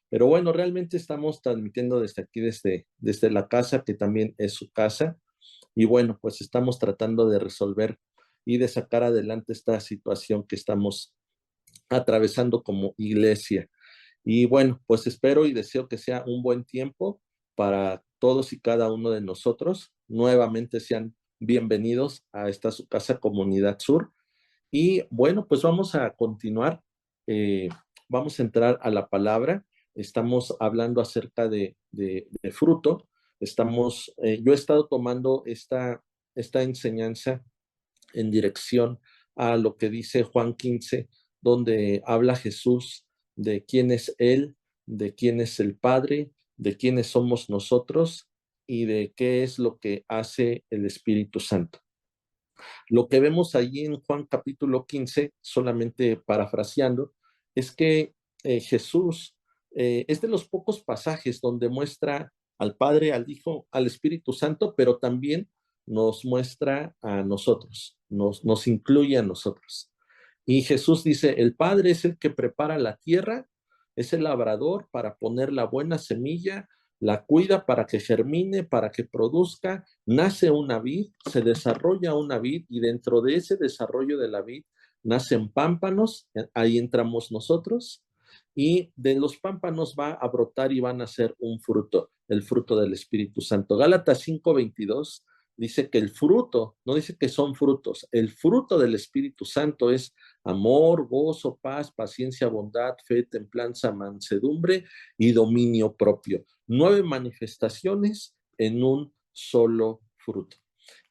Pero bueno, realmente estamos transmitiendo desde aquí, desde la casa, que también es su casa. Y bueno, pues estamos tratando de resolver y de sacar adelante esta situación que estamos atravesando como iglesia. Y bueno, pues espero y deseo que sea un buen tiempo para todos y cada uno de nosotros. Nuevamente sean bienvenidos a esta su casa Comunidad Sur. Y bueno, pues vamos a continuar. eh, Vamos a entrar a la palabra. Estamos hablando acerca de fruto. Yo he estado tomando esta enseñanza en dirección a lo que dice Juan 15, donde habla Jesús de quién es Él, de quién es el Padre, de quiénes somos nosotros y de qué es lo que hace el Espíritu Santo. Lo que vemos allí en Juan capítulo 15, solamente parafraseando, es que Jesús es de los pocos pasajes donde muestra al Padre, al Hijo, al Espíritu Santo, pero también nos muestra a nosotros, nos incluye a nosotros. Y Jesús dice, el Padre es el que prepara la tierra, es el labrador para poner la buena semilla, la cuida para que germine, para que produzca, nace una vid, se desarrolla una vid y dentro de ese desarrollo de la vid nacen pámpanos, ahí entramos nosotros, y de los pámpanos va a brotar y va a nacer un fruto, el fruto del Espíritu Santo. Gálatas 5:22 dice que el fruto, no dice que son frutos, el fruto del Espíritu Santo es amor, gozo, paz, paciencia, bondad, fe, templanza, mansedumbre y dominio propio. 9 manifestaciones en un solo fruto.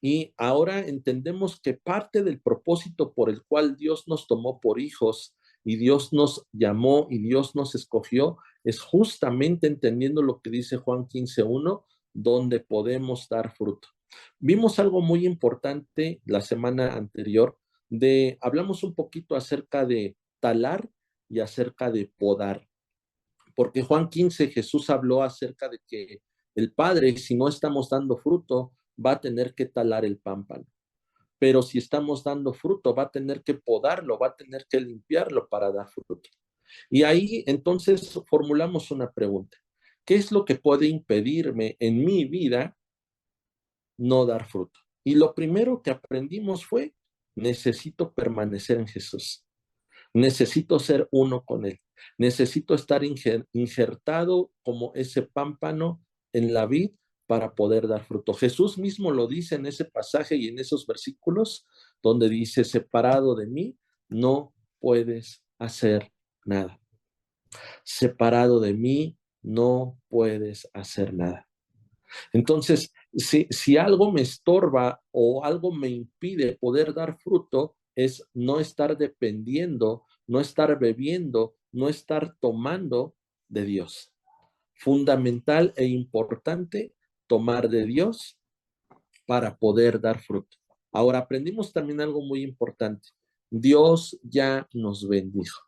Y ahora entendemos que parte del propósito por el cual Dios nos tomó por hijos y Dios nos llamó y Dios nos escogió es justamente entendiendo lo que dice Juan 15:1, donde podemos dar fruto. Vimos algo muy importante la semana anterior hablamos un poquito acerca de talar y acerca de podar, porque Juan 15 Jesús habló acerca de que el Padre, si no estamos dando fruto, va a tener que talar el pámpano, pero si estamos dando fruto, va a tener que podarlo, va a tener que limpiarlo para dar fruto. Y ahí entonces formulamos una pregunta. ¿Qué es lo que puede impedirme en mi vida no dar fruto? Y lo primero que aprendimos fue, necesito permanecer en Jesús. Necesito ser uno con Él. Necesito estar injertado como ese pámpano en la vid para poder dar fruto. Jesús mismo lo dice en ese pasaje y en esos versículos donde dice, separado de mí, no puedes hacer nada. Separado de mí, no puedes hacer nada. Entonces, si algo me estorba o algo me impide poder dar fruto, es no estar dependiendo, no estar bebiendo, no estar tomando de Dios. Fundamental e importante tomar de Dios para poder dar fruto. Ahora aprendimos también algo muy importante. Dios ya nos bendijo.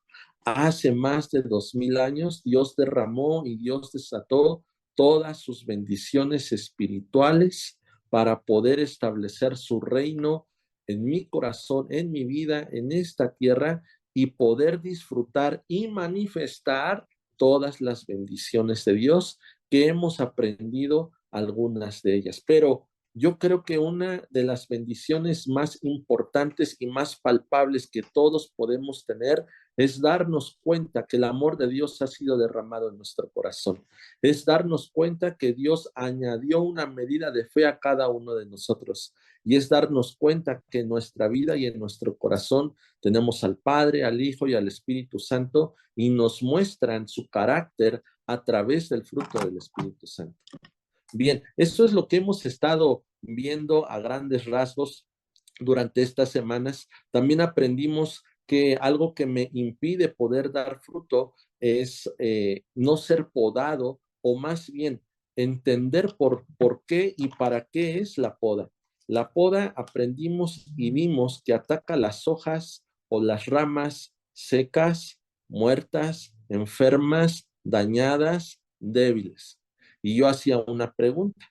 Hace más de 2000 años, Dios derramó y Dios desató todas sus bendiciones espirituales para poder establecer su reino en mi corazón, en mi vida, en esta tierra y poder disfrutar y manifestar todas las bendiciones de Dios que hemos aprendido algunas de ellas. Pero yo creo que una de las bendiciones más importantes y más palpables que todos podemos tener es darnos cuenta que el amor de Dios ha sido derramado en nuestro corazón. Es darnos cuenta que Dios añadió una medida de fe a cada uno de nosotros. Y es darnos cuenta que en nuestra vida y en nuestro corazón tenemos al Padre, al Hijo y al Espíritu Santo y nos muestran su carácter a través del fruto del Espíritu Santo. Bien, eso es lo que hemos estado viendo a grandes rasgos durante estas semanas. También aprendimos que algo que me impide poder dar fruto es no ser podado o más bien entender por qué y para qué es la poda. La poda aprendimos y vimos que ataca las hojas o las ramas secas, muertas, enfermas, dañadas, débiles. Y yo hacía una pregunta,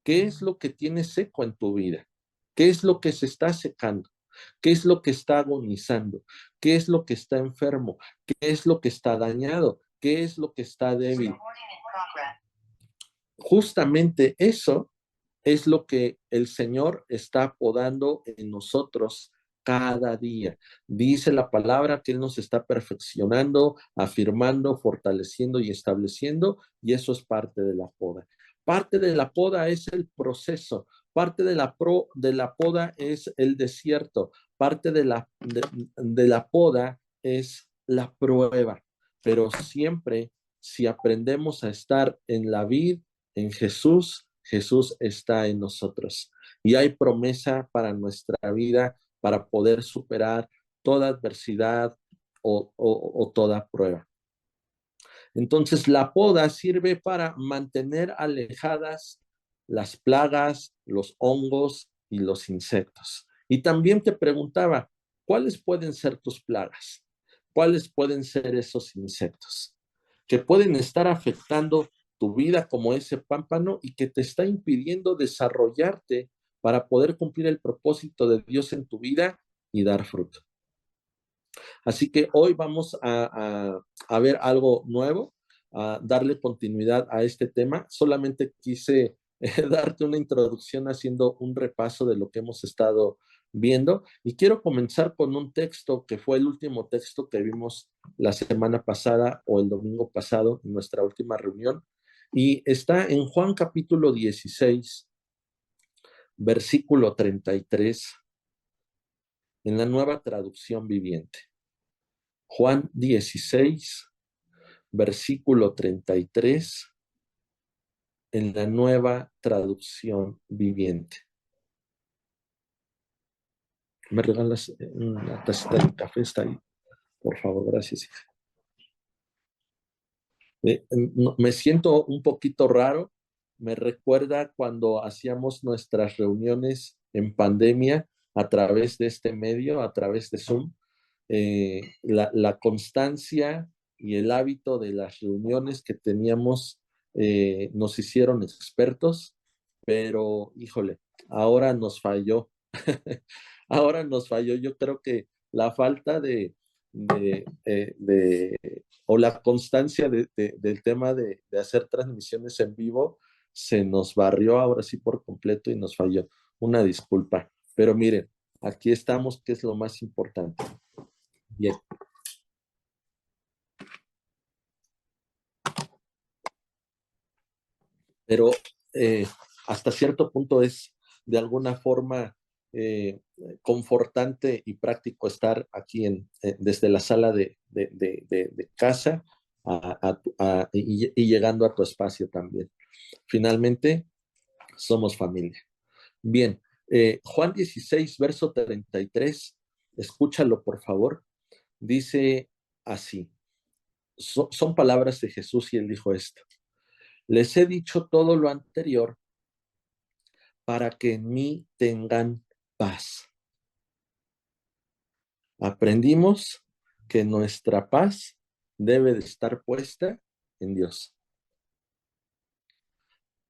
¿qué es lo que tienes seco en tu vida? ¿Qué es lo que se está secando? ¿Qué es lo que está agonizando? ¿Qué es lo que está enfermo? ¿Qué es lo que está dañado? ¿Qué es lo que está débil? Justamente eso es lo que el Señor está podando en nosotros cada día. Dice la palabra que Él nos está perfeccionando, afirmando, fortaleciendo y estableciendo, y eso es parte de la poda. Parte de la poda es el proceso, parte de la poda es el desierto, parte de la poda es la prueba, pero siempre si aprendemos a estar en la vid, en Jesús, Jesús está en nosotros. Y hay promesa para nuestra vida, para poder superar toda adversidad o toda prueba. Entonces, la poda sirve para mantener alejadas las plagas, los hongos y los insectos. Y también te preguntaba, ¿cuáles pueden ser tus plagas? ¿Cuáles pueden ser esos insectos que pueden estar afectando tu vida como ese pámpano y que te está impidiendo desarrollarte para poder cumplir el propósito de Dios en tu vida y dar fruto? Así que hoy vamos a ver algo nuevo, a darle continuidad a este tema. Solamente quise darte una introducción haciendo un repaso de lo que hemos estado viendo y quiero comenzar con un texto que fue el último texto que vimos la semana pasada o el domingo pasado en nuestra última reunión y está en Juan capítulo 16, versículo 33, en la Nueva Traducción Viviente. Juan 16, versículo 33, en la Nueva Traducción Viviente. ¿Me regalas una tacita de café? Está ahí. Por favor, gracias. Me siento un poquito raro. Me recuerda cuando hacíamos nuestras reuniones en pandemia a través de este medio, a través de Zoom. La constancia y el hábito de las reuniones que teníamos nos hicieron expertos, pero híjole, ahora nos falló. Ahora nos falló. Yo creo que la falta o la constancia del tema de hacer transmisiones en vivo se nos barrió ahora sí por completo y nos falló. Una disculpa. Pero miren, aquí estamos, que es lo más importante. Bien. Pero hasta cierto punto es de alguna forma confortante y práctico estar aquí desde la sala de casa y llegando a tu espacio también. Finalmente, somos familia. Bien, Juan 16, verso 33, escúchalo por favor, dice así, son palabras de Jesús y él dijo esto. Les he dicho todo lo anterior para que en mí tengan paz. Aprendimos que nuestra paz debe de estar puesta en Dios,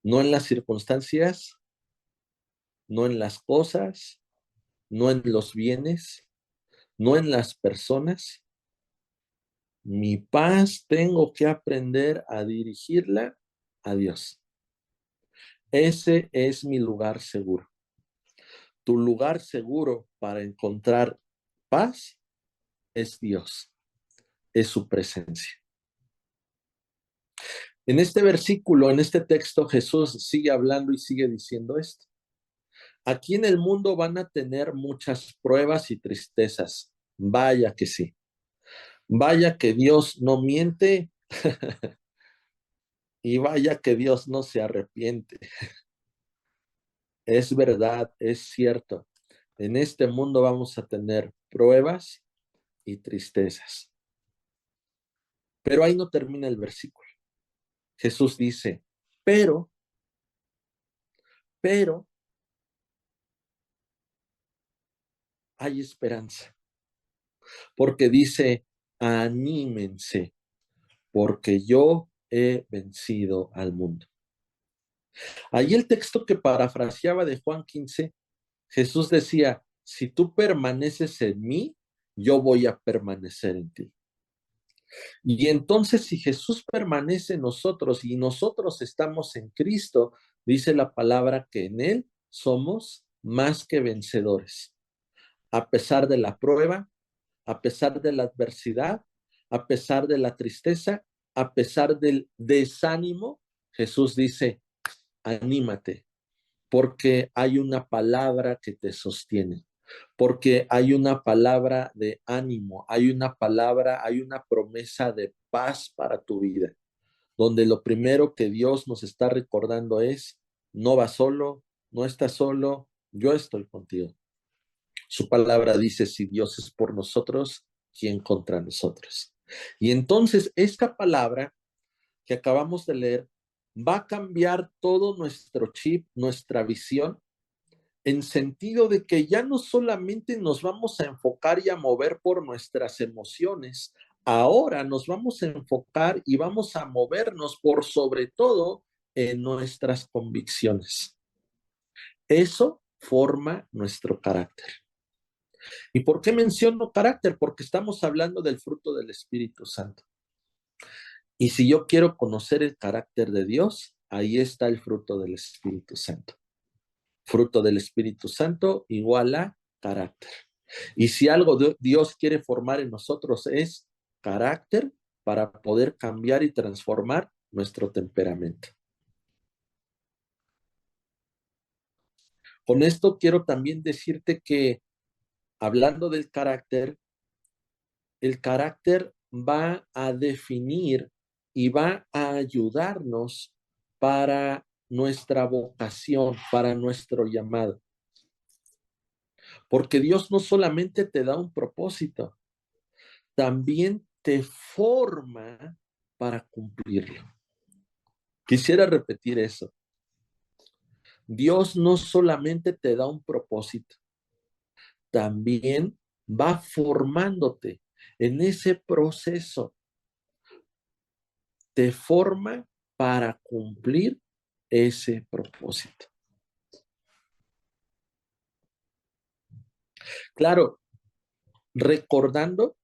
no en las circunstancias, no en las cosas, no en los bienes, no en las personas. Mi paz tengo que aprender a dirigirla a Dios. Ese es mi lugar seguro. Tu lugar seguro para encontrar paz es Dios, es su presencia. En este versículo, en este texto, Jesús sigue hablando y sigue diciendo esto. Aquí en el mundo van a tener muchas pruebas y tristezas. Vaya que sí. Vaya que Dios no miente y vaya que Dios no se arrepiente. Es verdad, es cierto. En este mundo vamos a tener pruebas y tristezas. Pero ahí no termina el versículo. Jesús dice, pero, hay esperanza. Porque dice, anímense, porque yo he vencido al mundo. Ahí el texto que parafraseaba de Juan 15, Jesús decía, si tú permaneces en mí, yo voy a permanecer en ti. Y entonces, si Jesús permanece en nosotros y nosotros estamos en Cristo, dice la palabra que en Él somos más que vencedores. A pesar de la prueba, a pesar de la adversidad, a pesar de la tristeza, a pesar del desánimo, Jesús dice, anímate, porque hay una palabra que te sostiene, porque hay una palabra de ánimo, hay una palabra, hay una promesa de paz para tu vida, donde lo primero que Dios nos está recordando es, no vas solo, no estás solo, yo estoy contigo. Su palabra dice, si Dios es por nosotros, ¿quién contra nosotros? Y entonces esta palabra que acabamos de leer va a cambiar todo nuestro chip, nuestra visión, en sentido de que ya no solamente nos vamos a enfocar y a mover por nuestras emociones, ahora nos vamos a enfocar y vamos a movernos por sobre todo en nuestras convicciones. Eso forma nuestro carácter. ¿Y por qué menciono carácter? Porque estamos hablando del fruto del Espíritu Santo. Y si yo quiero conocer el carácter de Dios, ahí está el fruto del Espíritu Santo. Fruto del Espíritu Santo igual a carácter. Y si algo Dios quiere formar en nosotros es carácter para poder cambiar y transformar nuestro temperamento. Con esto quiero también decirte que, hablando del carácter, el carácter va a definir y va a ayudarnos para nuestra vocación, para nuestro llamado. Porque Dios no solamente te da un propósito, también te forma para cumplirlo. Quisiera repetir eso. Dios no solamente te da un propósito, también va formándote en ese proceso. Te forma para cumplir ese propósito. Claro, recordando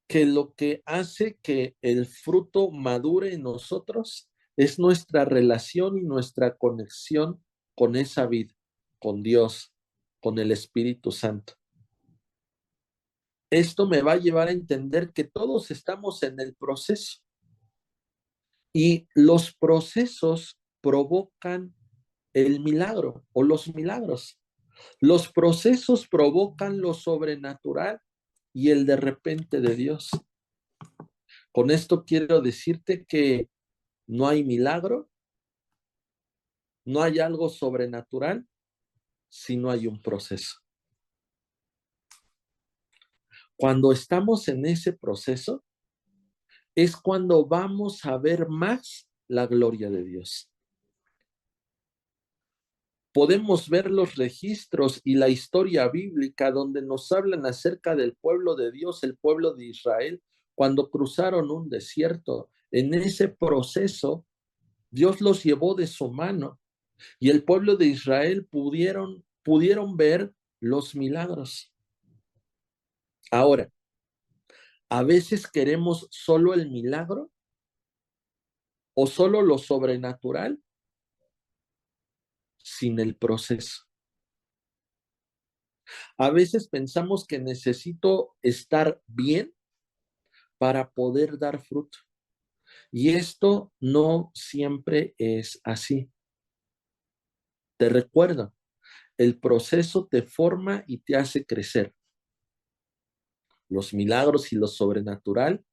que lo que hace que el fruto madure en nosotros es nuestra relación y nuestra conexión con esa vida, con Dios, con el Espíritu Santo. Esto me va a llevar a entender que todos estamos en el proceso y los procesos provocan el milagro o los milagros. Los procesos provocan lo sobrenatural y el de repente de Dios. Con esto quiero decirte que no hay milagro, no hay algo sobrenatural si no hay un proceso. Cuando estamos en ese proceso, es cuando vamos a ver más la gloria de Dios. Podemos ver los registros y la historia bíblica donde nos hablan acerca del pueblo de Dios, el pueblo de Israel, cuando cruzaron un desierto. En ese proceso, Dios los llevó de su mano y el pueblo de Israel pudieron ver los milagros. Ahora, a veces queremos solo el milagro o solo lo sobrenatural sin el proceso. A veces pensamos que necesito estar bien para poder dar fruto. Y esto no siempre es así. Te recuerdo, el proceso te forma y te hace crecer. Los milagros y lo sobrenatural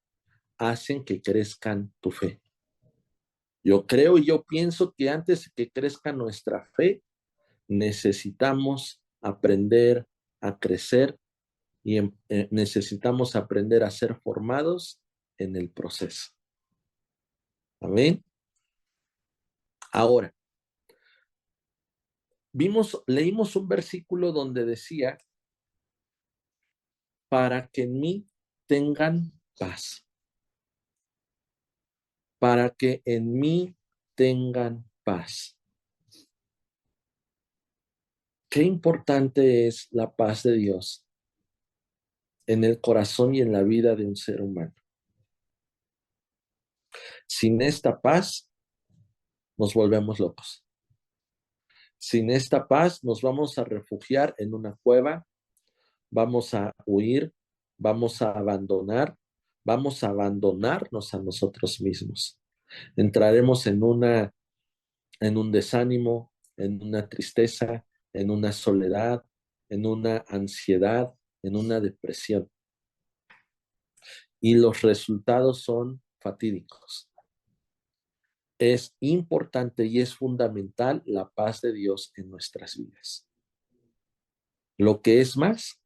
hacen que crezcan tu fe. Yo creo y yo pienso que antes de que crezca nuestra fe, necesitamos aprender a crecer y necesitamos aprender a ser formados en el proceso. Amén. Ahora, leímos un versículo donde decía, para que en mí tengan paz, para que en mí tengan paz. Qué importante es la paz de Dios en el corazón y en la vida de un ser humano. Sin esta paz nos volvemos locos. Sin esta paz nos vamos a refugiar en una cueva, vamos a huir, vamos a abandonarnos a nosotros mismos. Entraremos en un desánimo, en una tristeza, en una soledad, en una ansiedad, en una depresión. Y los resultados son fatídicos. Es importante y es fundamental la paz de Dios en nuestras vidas. Lo que es más,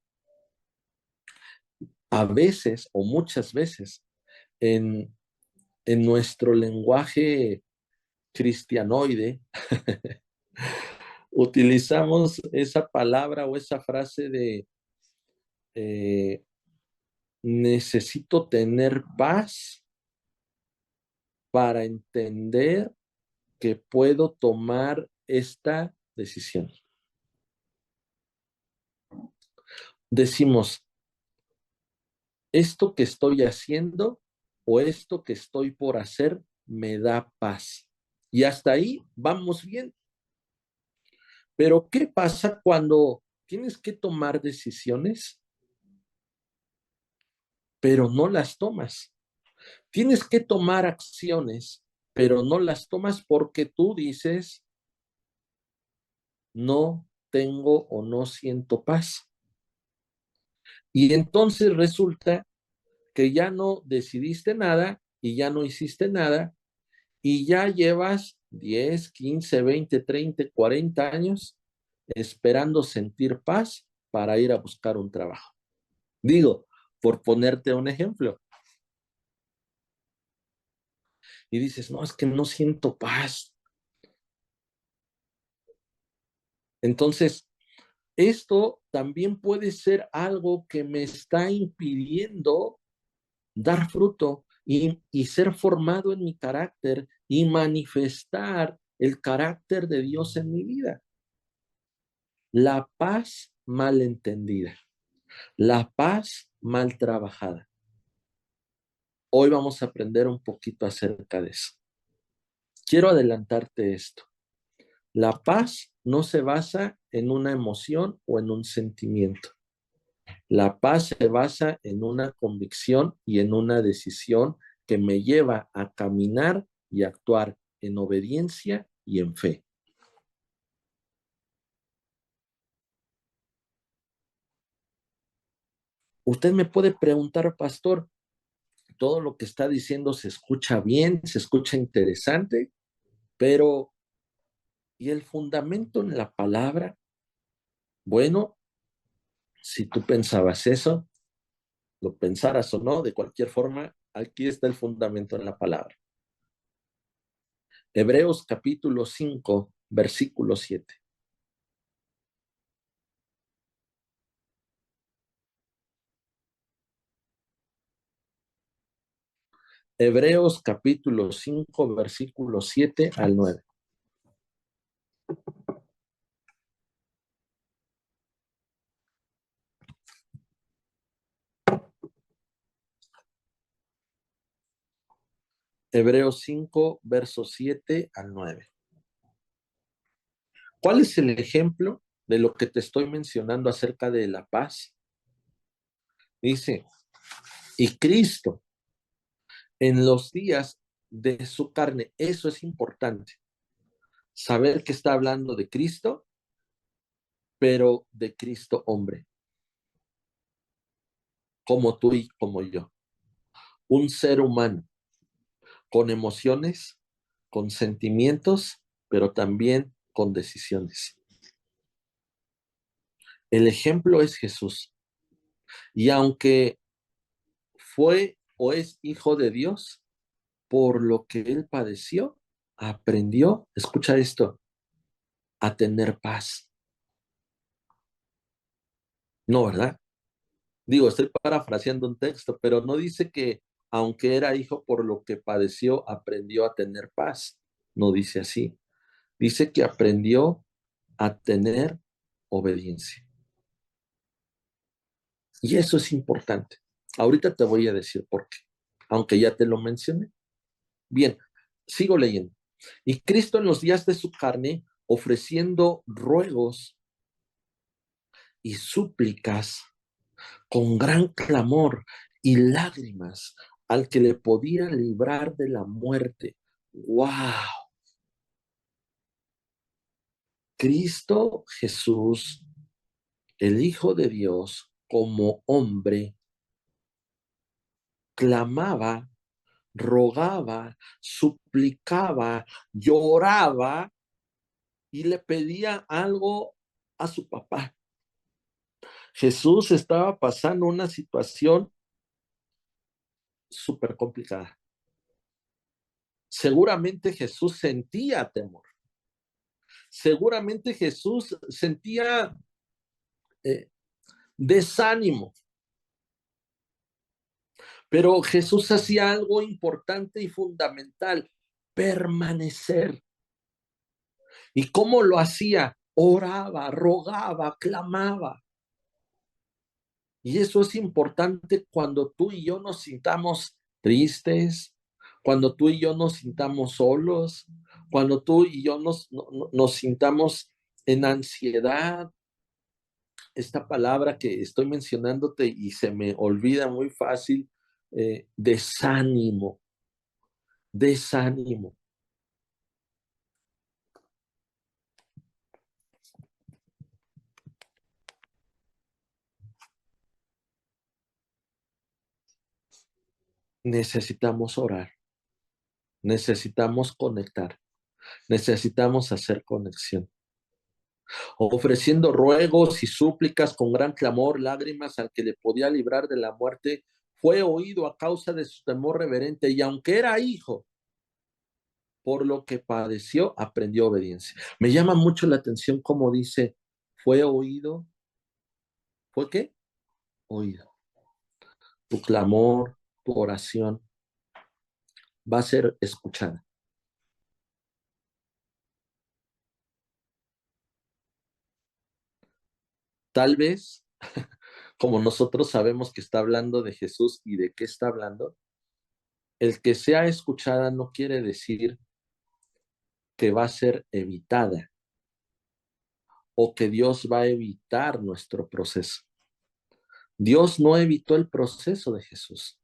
a veces o muchas veces en, en nuestro lenguaje cristianoide, utilizamos esa palabra o esa frase de eh, necesito tener paz para entender que puedo tomar esta decisión. Decimos, esto que estoy haciendo o esto que estoy por hacer me da paz. Y hasta ahí vamos bien. Pero ¿qué pasa cuando tienes que tomar decisiones, pero no las tomas? Tienes que tomar acciones, pero no las tomas porque tú dices, no tengo o no siento paz. Y entonces resulta que ya no decidiste nada y ya no hiciste nada y ya llevas 10, 15, 20, 30, 40 años esperando sentir paz para ir a buscar un trabajo. Digo, por ponerte un ejemplo. Y dices, no, es que no siento paz. Entonces, esto también puede ser algo que me está impidiendo dar fruto y ser formado en mi carácter y manifestar el carácter de Dios en mi vida. La paz mal entendida, la paz mal trabajada. Hoy vamos a aprender un poquito acerca de eso. Quiero adelantarte esto. La paz no se basa en una emoción o en un sentimiento. La paz se basa en una convicción y en una decisión que me lleva a caminar y actuar en obediencia y en fe. Usted me puede preguntar, pastor, todo lo que está diciendo se escucha bien, se escucha interesante, pero ¿y el fundamento en la palabra? Bueno, si tú pensabas eso, lo pensaras o no, de cualquier forma, aquí está el fundamento en la palabra. Hebreos capítulo 5, versículo 7. Hebreos capítulo 5, versículo 7 al 9. Hebreos 5, versos 7 al 9. ¿Cuál es el ejemplo de lo que te estoy mencionando acerca de la paz? Dice, y Cristo en los días de su carne, eso es importante, saber que está hablando de Cristo, pero de Cristo hombre, como tú y como yo, un ser humano con emociones, con sentimientos, pero también con decisiones. El ejemplo es Jesús. Y aunque fue o es hijo de Dios, por lo que él padeció, aprendió, escucha esto, a tener paz. No, ¿verdad? Digo, estoy parafraseando un texto, pero no dice que aunque era hijo por lo que padeció, aprendió a tener paz. No dice así. Dice que aprendió a tener obediencia. Y eso es importante. Ahorita te voy a decir por qué, aunque ya te lo mencioné. Bien, Sigo leyendo. Y Cristo en los días de su carne, ofreciendo ruegos y súplicas con gran clamor y lágrimas al que le podía librar de la muerte. ¡Wow! Cristo Jesús, el Hijo de Dios, como hombre, clamaba, rogaba, suplicaba, lloraba y le pedía algo a su papá. Jesús estaba pasando una situación súper complicada. Seguramente Jesús sentía temor. Seguramente Jesús sentía eh, desánimo. Pero Jesús hacía algo importante y fundamental: permanecer. ¿Y cómo lo hacía? Oraba, rogaba, clamaba. Y eso es importante cuando tú y yo nos sintamos tristes, cuando tú y yo nos sintamos solos, cuando tú y yo nos sintamos en ansiedad. Esta palabra que estoy mencionándote y se me olvida muy fácil, desánimo, desánimo. Necesitamos orar, necesitamos conectar, necesitamos hacer conexión, ofreciendo ruegos y súplicas con gran clamor, lágrimas al que le podía librar de la muerte. Fue oído a causa de su temor reverente y aunque era hijo, por lo que padeció, aprendió obediencia. Me llama mucho la atención cómo dice, fue oído. ¿Fue qué? Oído. Tu clamor, tu oración va a ser escuchada. Tal vez, como nosotros sabemos que está hablando de Jesús y de qué está hablando, el que sea escuchada no quiere decir que va a ser evitada o que Dios va a evitar nuestro proceso. Dios no evitó el proceso de Jesús,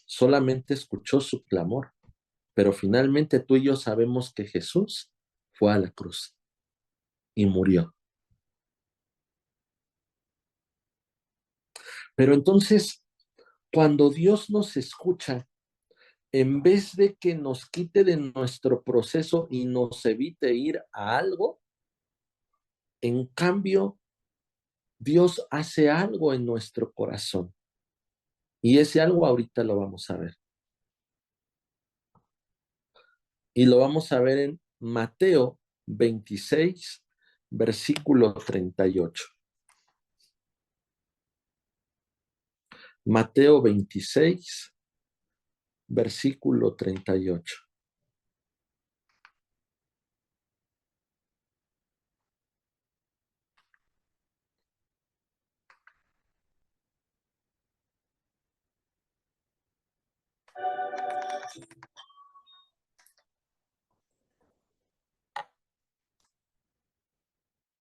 solamente escuchó su clamor. Pero finalmente tú y yo sabemos que Jesús fue a la cruz y murió. Pero entonces, cuando Dios nos escucha, en vez de que nos quite de nuestro proceso y nos evite ir a algo, en cambio, Dios hace algo en nuestro corazón. Y ese algo ahorita lo vamos a ver. Y lo vamos a ver en Mateo 26, versículo 38. Mateo 26, versículo 38.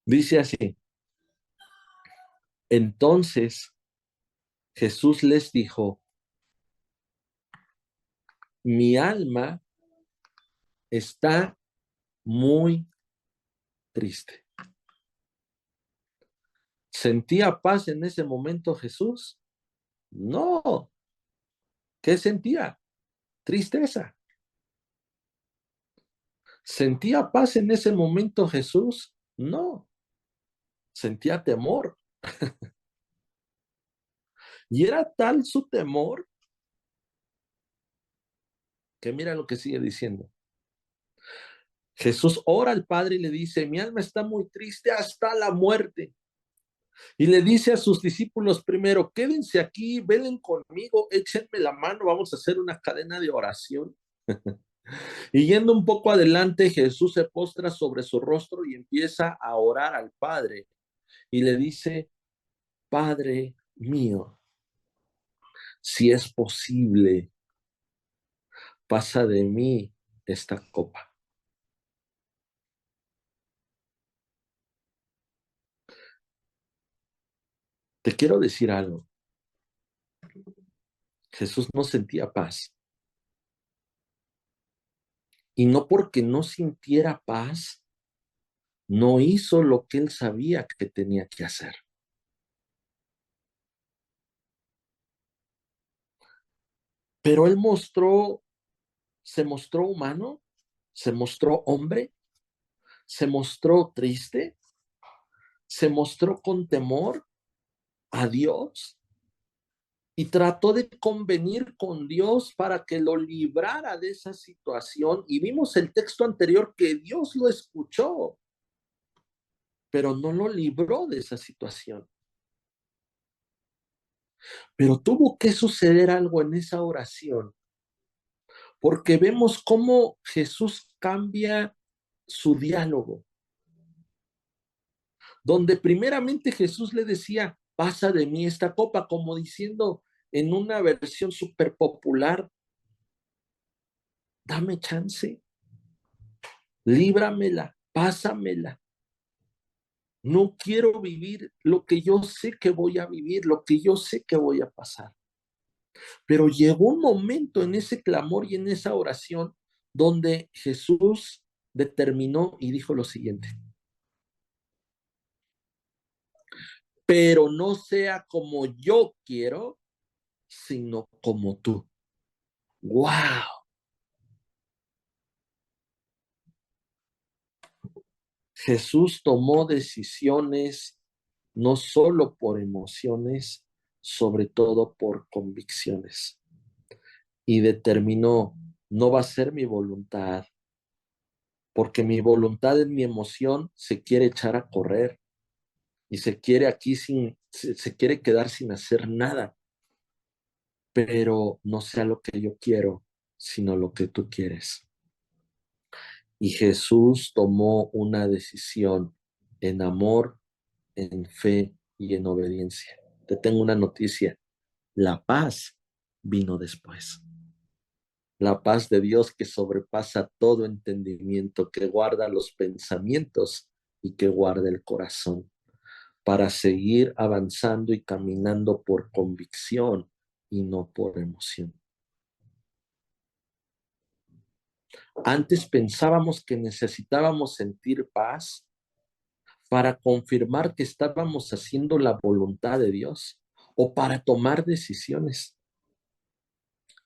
Dice así: entonces Jesús les dijo, mi alma está muy triste. ¿Sentía paz en ese momento Jesús? No. ¿Qué sentía? Tristeza. ¿Sentía paz en ese momento Jesús? No. Sentía temor. Y era tal su temor que mira lo que sigue diciendo. Jesús ora al Padre y le dice, mi alma está muy triste hasta la muerte. Y le dice a sus discípulos primero, quédense aquí, velen conmigo, échenme la mano, vamos a hacer una cadena de oración. Y yendo un poco adelante, Jesús se postra sobre su rostro y empieza a orar al Padre. Y le dice, Padre mío, si es posible, pasa de mí esta copa. Te quiero decir algo. Jesús no sentía paz. Y no porque no sintiera paz, no hizo lo que él sabía que tenía que hacer. Pero él se mostró humano, se mostró hombre, se mostró triste, se mostró con temor a Dios y trató de convenir con Dios para que lo librara de esa situación. Y vimos el texto anterior que Dios lo escuchó, pero no lo libró de esa situación. Pero tuvo que suceder algo en esa oración, porque vemos cómo Jesús cambia su diálogo, donde primeramente Jesús le decía, pasa de mí esta copa, como diciendo en una versión súper popular, dame chance, líbramela, pásamela. No quiero vivir lo que yo sé que voy a vivir, lo que yo sé que voy a pasar. Pero llegó un momento en ese clamor y en esa oración donde Jesús determinó y dijo lo siguiente, pero no sea como yo quiero, sino como tú. ¡Wow! Jesús tomó decisiones no solo por emociones, sobre todo por convicciones. Y determinó, no va a ser mi voluntad, porque mi voluntad en mi emoción se quiere echar a correr y se quiere aquí se quiere quedar sin hacer nada, pero no sea lo que yo quiero, sino lo que tú quieres. Y Jesús tomó una decisión en amor, en fe y en obediencia. Te tengo una noticia. La paz vino después. La paz de Dios que sobrepasa todo entendimiento, que guarda los pensamientos y que guarda el corazón, para seguir avanzando y caminando por convicción y no por emoción. Antes pensábamos que necesitábamos sentir paz para confirmar que estábamos haciendo la voluntad de Dios o para tomar decisiones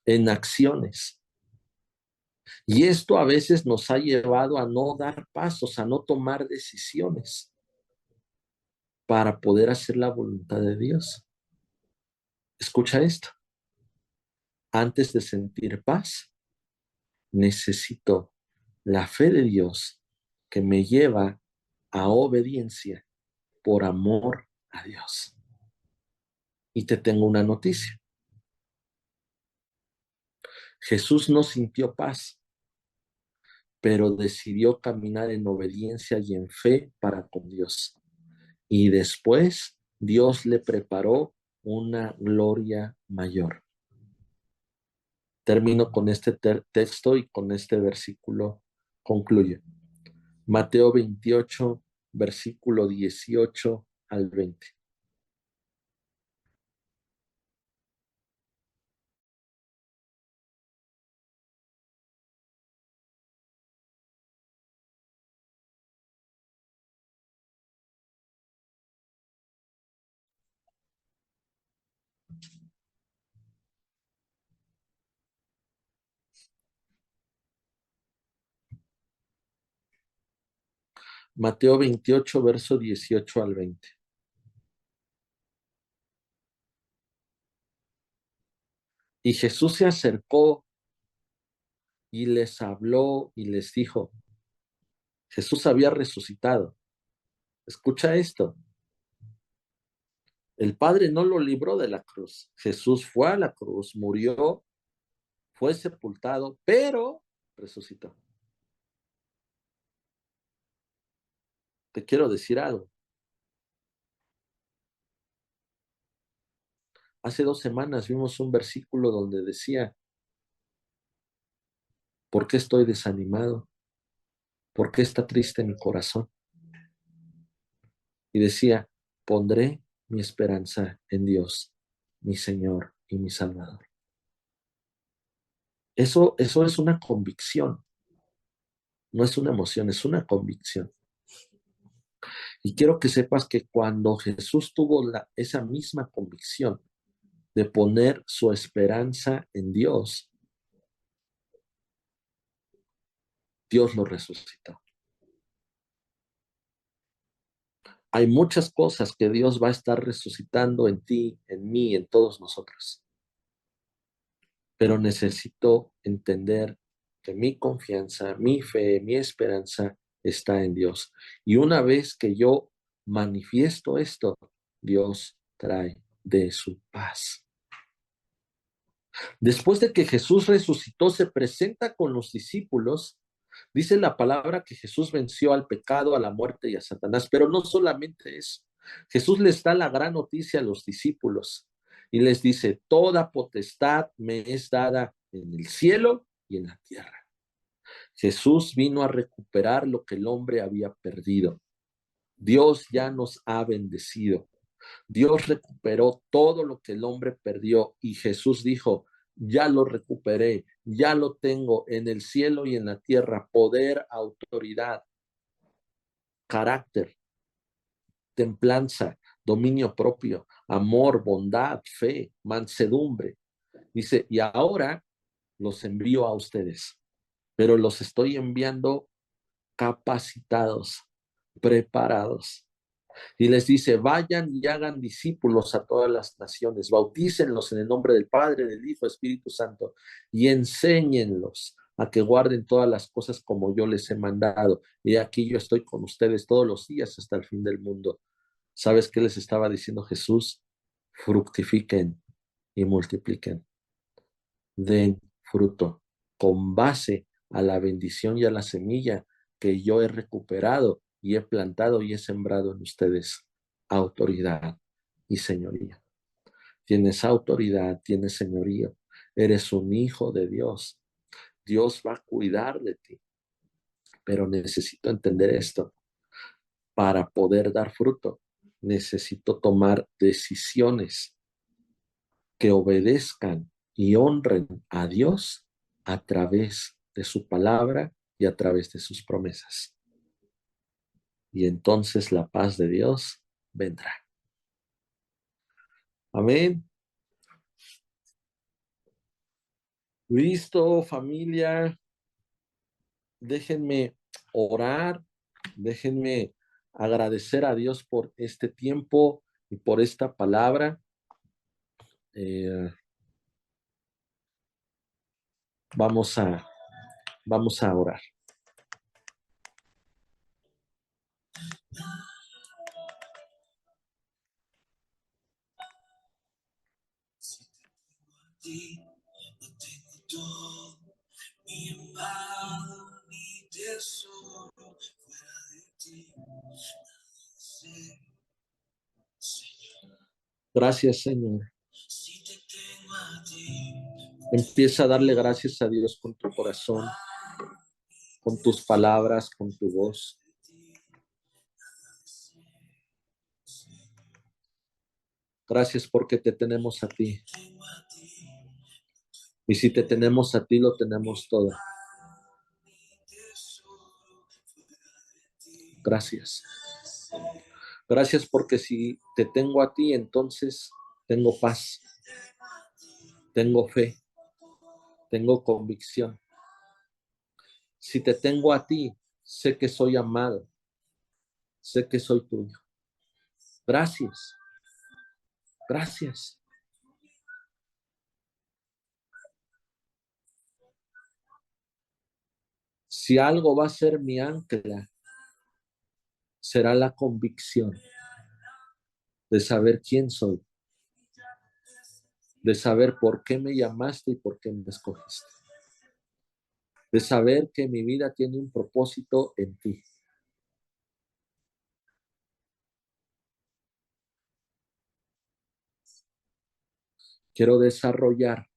en acciones. Y esto a veces nos ha llevado a no dar pasos, a no tomar decisiones para poder hacer la voluntad de Dios. Escucha esto. Antes de sentir paz, necesito la fe de Dios que me lleva a obediencia por amor a Dios. Y te tengo una noticia. Jesús no sintió paz, pero decidió caminar en obediencia y en fe para con Dios. Y después Dios le preparó una gloria mayor. Termino con este texto y con este versículo concluye. Mateo 28, versículo 18 al 20. Mateo 28, verso 18 al 20. Y Jesús se acercó y les habló y les dijo, Jesús había resucitado. Escucha esto. El Padre no lo libró de la cruz. Jesús fue a la cruz, murió, fue sepultado, pero resucitó. Te quiero decir algo. Hace 2 semanas vimos un versículo donde decía, ¿Por qué estoy desanimado? ¿Por qué está triste mi corazón? Y decía, pondré mi esperanza en Dios, mi Señor y mi Salvador. Eso es una convicción, no es una emoción, es una convicción. Y quiero que sepas que cuando Jesús tuvo esa misma convicción de poner su esperanza en Dios, Dios lo resucitó. Hay muchas cosas que Dios va a estar resucitando en ti, en mí, en todos nosotros. Pero necesito entender que mi confianza, mi fe, mi esperanza está en Dios. Y una vez que yo manifiesto esto, Dios trae de su paz. Después de que Jesús resucitó, se presenta con los discípulos. Dice la palabra que Jesús venció al pecado, a la muerte y a Satanás, pero no solamente eso. Jesús les da la gran noticia a los discípulos y les dice, toda potestad me es dada en el cielo y en la tierra. Jesús vino a recuperar lo que el hombre había perdido. Dios ya nos ha bendecido. Dios recuperó todo lo que el hombre perdió y Jesús dijo, ya lo recuperé, ya lo tengo en el cielo y en la tierra, poder, autoridad, carácter, templanza, dominio propio, amor, bondad, fe, mansedumbre. Dice, y ahora los envío a ustedes, pero los estoy enviando capacitados, preparados. Y les dice, vayan y hagan discípulos a todas las naciones, bautícenlos en el nombre del Padre, del Hijo, Espíritu Santo, y enséñenlos a que guarden todas las cosas como yo les he mandado. Y aquí yo estoy con ustedes todos los días hasta el fin del mundo. ¿Sabes qué les estaba diciendo Jesús? Fructifiquen y multipliquen, den fruto con base a la bendición y a la semilla que yo he recuperado y he plantado y he sembrado en ustedes. Autoridad y señoría. Tienes autoridad, tienes señoría. Eres un hijo de Dios. Dios va a cuidar de ti. Pero necesito entender esto. Para poder dar fruto, necesito tomar decisiones que obedezcan y honren a Dios a través de su palabra y a través de sus promesas. Y entonces la paz de Dios vendrá. Amén. Listo, familia. Déjenme orar, déjenme agradecer a Dios por este tiempo y por esta palabra. Eh, vamos a, vamos a orar. Gracias, Señor. Empieza a darle gracias a Dios con tu corazón, con tus palabras, con tu voz. Gracias porque te tenemos a ti. Y si te tenemos a ti, lo tenemos todo. Gracias. Gracias porque si te tengo a ti, entonces tengo paz, tengo fe, tengo convicción. Si te tengo a ti, sé que soy amado, sé que soy tuyo. Gracias, gracias. Si algo va a ser mi ancla, será la convicción de saber quién soy, de saber por qué me llamaste y por qué me escogiste, de saber que mi vida tiene un propósito en ti. Quiero desarrollar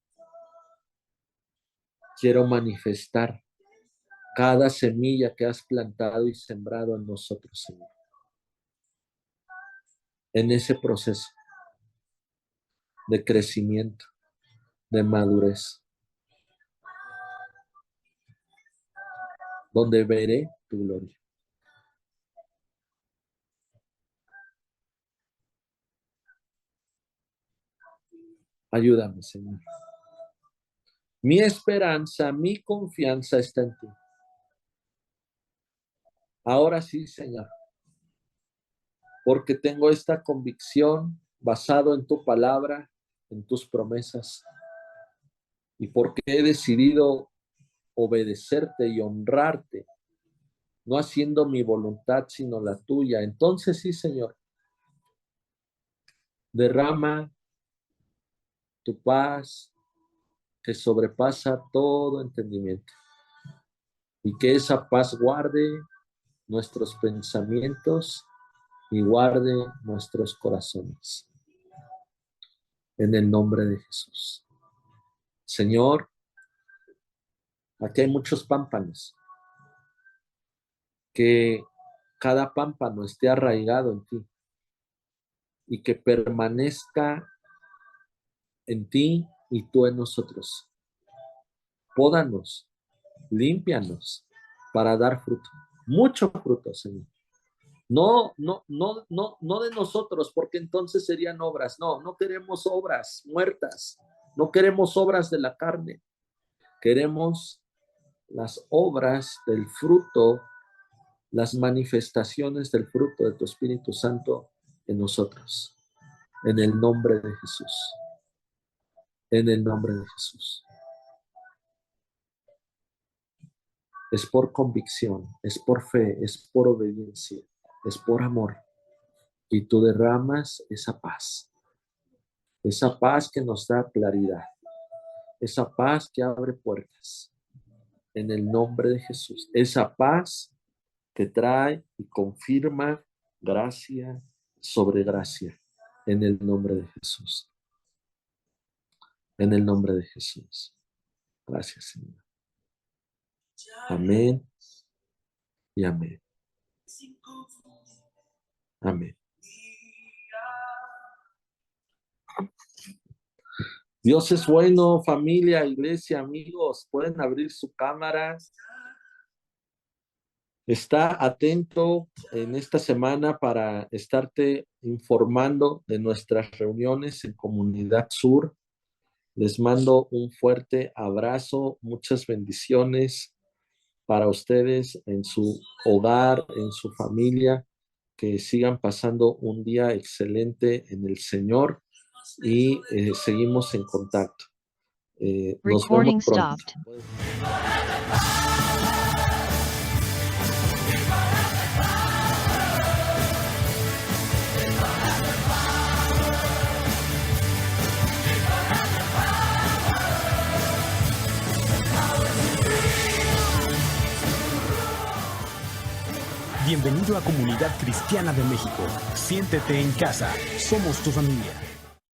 quiero manifestar cada semilla que has plantado y sembrado en nosotros, Señor. En ese proceso de crecimiento, de madurez, donde veré tu gloria. Ayúdame, Señor. Mi esperanza, mi confianza está en ti. Ahora sí, Señor, porque tengo esta convicción basado en tu palabra, en tus promesas, y porque he decidido obedecerte y honrarte, no haciendo mi voluntad, sino la tuya. Entonces sí, Señor, derrama tu paz que sobrepasa todo entendimiento, y que esa paz guarde nuestros pensamientos y guarde nuestros corazones. En el nombre de Jesús. Señor, aquí hay muchos pámpanos. Que cada pámpano esté arraigado en ti y que permanezca en ti y tú en nosotros. Pódanos, límpianos para dar fruto, mucho fruto, Señor. No de nosotros, porque entonces serían obras. No queremos obras muertas. No queremos obras de la carne. Queremos las obras del fruto, las manifestaciones del fruto de tu Espíritu Santo en nosotros. En el nombre de Jesús. En el nombre de Jesús. Es por convicción, es por fe, es por obediencia, es por amor. Y tú derramas esa paz que nos da claridad, esa paz que abre puertas. En el nombre de Jesús. Esa paz que trae y confirma gracia sobre gracia. En el nombre de Jesús. En el nombre de Jesús. Gracias, Señor. Amén y amén. Amén. Dios es bueno, familia, iglesia, amigos. Pueden abrir su cámara. Está atento en esta semana para estarte informando de nuestras reuniones en Comunidad Sur. Les mando un fuerte abrazo, muchas bendiciones para ustedes en su hogar, en su familia, que sigan pasando un día excelente en el Señor y seguimos en contacto. Nos vemos pronto. Bienvenido a Comunidad Cristiana de México. Siéntete en casa. Somos tu familia.